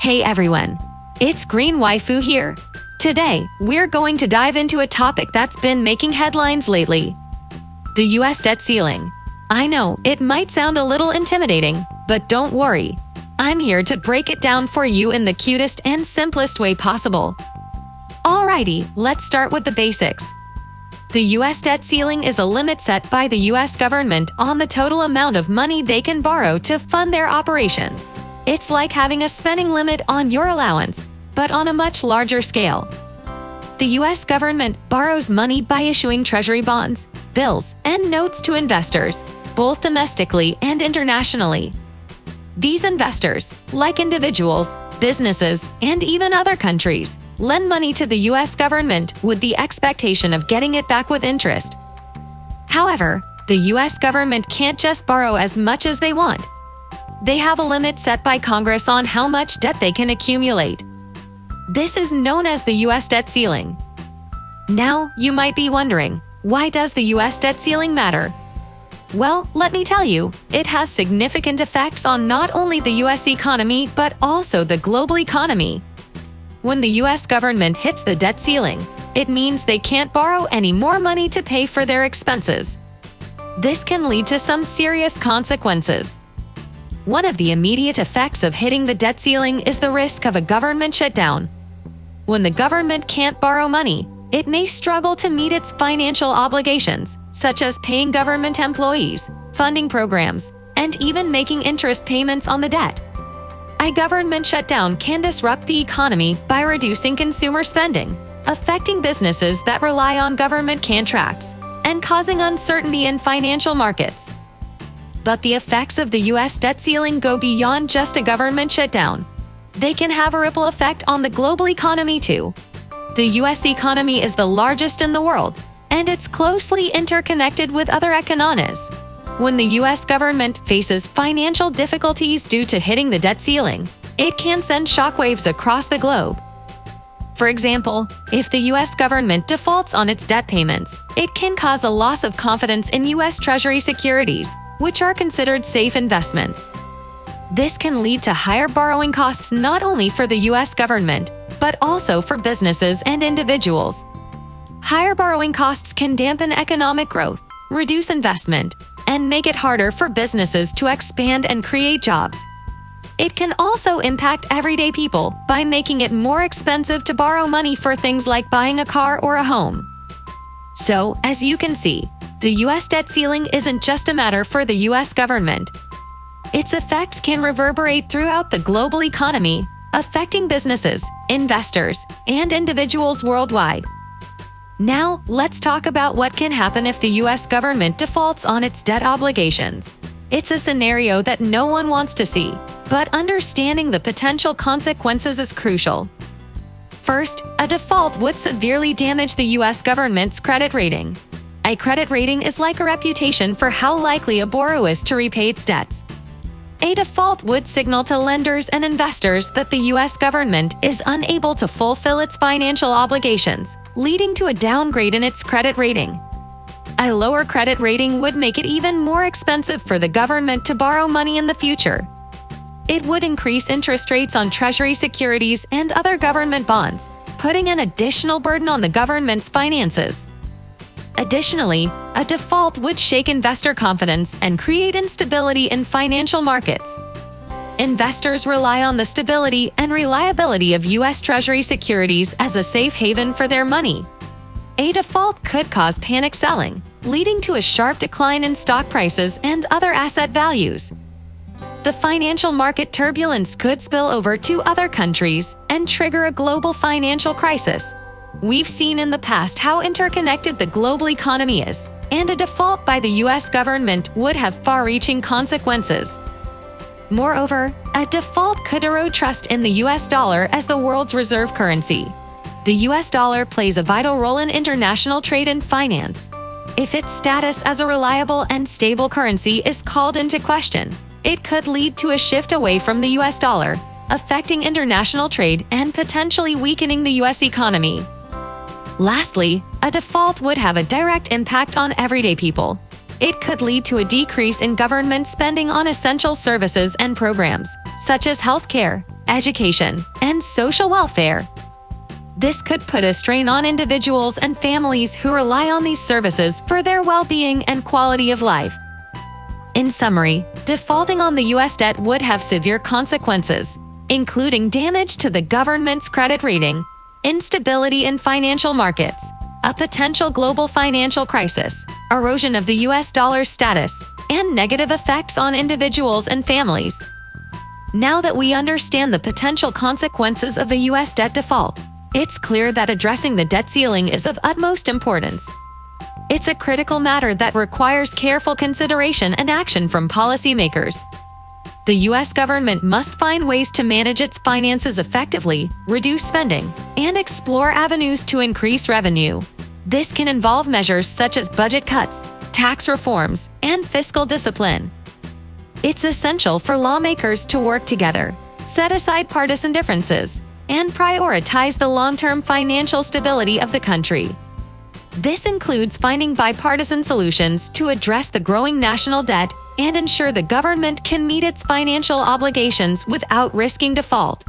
Hey everyone, it's Green Waifu here. Today, we're going to dive into a topic that's been making headlines lately. The US debt ceiling. I know, it might sound a little intimidating, but don't worry. I'm here to break it down for you in the cutest and simplest way possible. Alrighty, let's start with the basics. The US debt ceiling is a limit set by the US government on the total amount of money they can borrow to fund their operations. It's like having a spending limit on your allowance, but on a much larger scale. The US government borrows money by issuing Treasury bonds, bills, and notes to investors, both domestically and internationally. These investors, like individuals, businesses, and even other countries, lend money to the US government with the expectation of getting it back with interest. However, the US government can't just borrow as much as they want. They have a limit set by Congress on how much debt they can accumulate. This is known as the US debt ceiling. Now, you might be wondering, why does the US debt ceiling matter? Well, let me tell you, it has significant effects on not only the US economy but also the global economy. When the US government hits the debt ceiling, it means they can't borrow any more money to pay for their expenses. This can lead to some serious consequences. One of the immediate effects of hitting the debt ceiling is the risk of a government shutdown. When the government can't borrow money, it may struggle to meet its financial obligations, such as paying government employees, funding programs, and even making interest payments on the debt. A government shutdown can disrupt the economy by reducing consumer spending, affecting businesses that rely on government contracts, and causing uncertainty in financial markets. But the effects of the US debt ceiling go beyond just a government shutdown. They can have a ripple effect on the global economy too. The US economy is the largest in the world, and it's closely interconnected with other economies. When the US government faces financial difficulties due to hitting the debt ceiling, it can send shockwaves across the globe. For example, if the US government defaults on its debt payments, it can cause a loss of confidence in US Treasury securities, which are considered safe investments. This can lead to higher borrowing costs not only for the US government, but also for businesses and individuals. Higher borrowing costs can dampen economic growth, reduce investment, and make it harder for businesses to expand and create jobs. It can also impact everyday people by making it more expensive to borrow money for things like buying a car or a home. So, as you can see, the US debt ceiling isn't just a matter for the US government. Its effects can reverberate throughout the global economy, affecting businesses, investors, and individuals worldwide. Now, let's talk about what can happen if the US government defaults on its debt obligations. It's a scenario that no one wants to see, but understanding the potential consequences is crucial. First, a default would severely damage the US government's credit rating. A credit rating is like a reputation for how likely a borrower is to repay its debts. A default would signal to lenders and investors that the US government is unable to fulfill its financial obligations, leading to a downgrade in its credit rating. A lower credit rating would make it even more expensive for the government to borrow money in the future. It would increase interest rates on Treasury securities and other government bonds, putting an additional burden on the government's finances. Additionally, a default would shake investor confidence and create instability in financial markets. Investors rely on the stability and reliability of US Treasury securities as a safe haven for their money. A default could cause panic selling, leading to a sharp decline in stock prices and other asset values. The financial market turbulence could spill over to other countries and trigger a global financial crisis. We've seen in the past how interconnected the global economy is, and a default by the US government would have far-reaching consequences. Moreover, a default could erode trust in the US dollar as the world's reserve currency. The US dollar plays a vital role in international trade and finance. If its status as a reliable and stable currency is called into question, it could lead to a shift away from the US dollar, affecting international trade and potentially weakening the US economy. Lastly, a default would have a direct impact on everyday people. It could lead to a decrease in government spending on essential services and programs, such as healthcare, education, and social welfare. This could put a strain on individuals and families who rely on these services for their well-being and quality of life. In summary, defaulting on the U.S. debt would have severe consequences, including damage to the government's credit rating, instability in financial markets, a potential global financial crisis, erosion of the U.S. dollar's status, and negative effects on individuals and families. Now that we understand the potential consequences of a U.S. debt default, it's clear that addressing the debt ceiling is of utmost importance. It's a critical matter that requires careful consideration and action from policymakers. The U.S. government must find ways to manage its finances effectively, reduce spending, and explore avenues to increase revenue. This can involve measures such as budget cuts, tax reforms, and fiscal discipline. It's essential for lawmakers to work together, set aside partisan differences, and prioritize the long-term financial stability of the country. This includes finding bipartisan solutions to address the growing national debt and ensure the government can meet its financial obligations without risking default.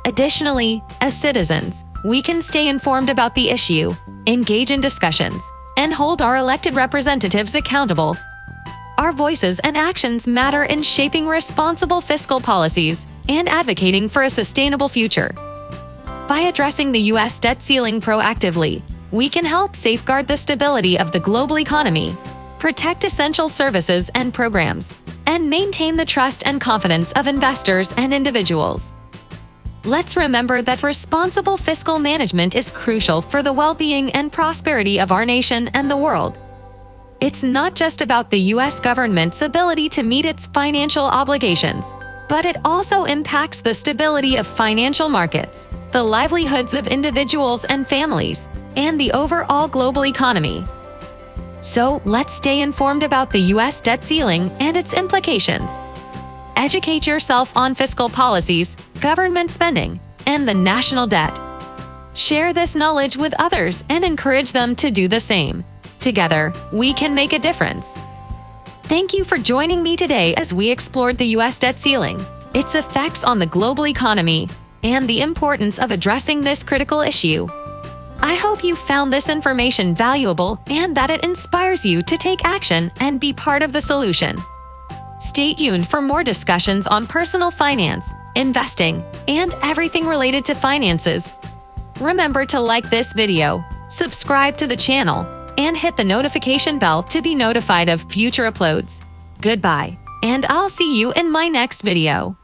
Additionally, as citizens, we can stay informed about the issue, engage in discussions, and hold our elected representatives accountable. Our voices and actions matter in shaping responsible fiscal policies and advocating for a sustainable future. By addressing the U.S. debt ceiling proactively, we can help safeguard the stability of the global economy, protect essential services and programs, and maintain the trust and confidence of investors and individuals. Let's remember that responsible fiscal management is crucial for the well-being and prosperity of our nation and the world. It's not just about the U.S. government's ability to meet its financial obligations, but it also impacts the stability of financial markets, the livelihoods of individuals and families, and the overall global economy. So, let's stay informed about the U.S. debt ceiling and its implications. Educate yourself on fiscal policies, government spending, and the national debt. Share this knowledge with others and encourage them to do the same. Together, we can make a difference. Thank you for joining me today as we explored the U.S. debt ceiling, its effects on the global economy, and the importance of addressing this critical issue. I hope you found this information valuable and that it inspires you to take action and be part of the solution. Stay tuned for more discussions on personal finance, investing, and everything related to finances. Remember to like this video, subscribe to the channel, and hit the notification bell to be notified of future uploads. Goodbye, and I'll see you in my next video.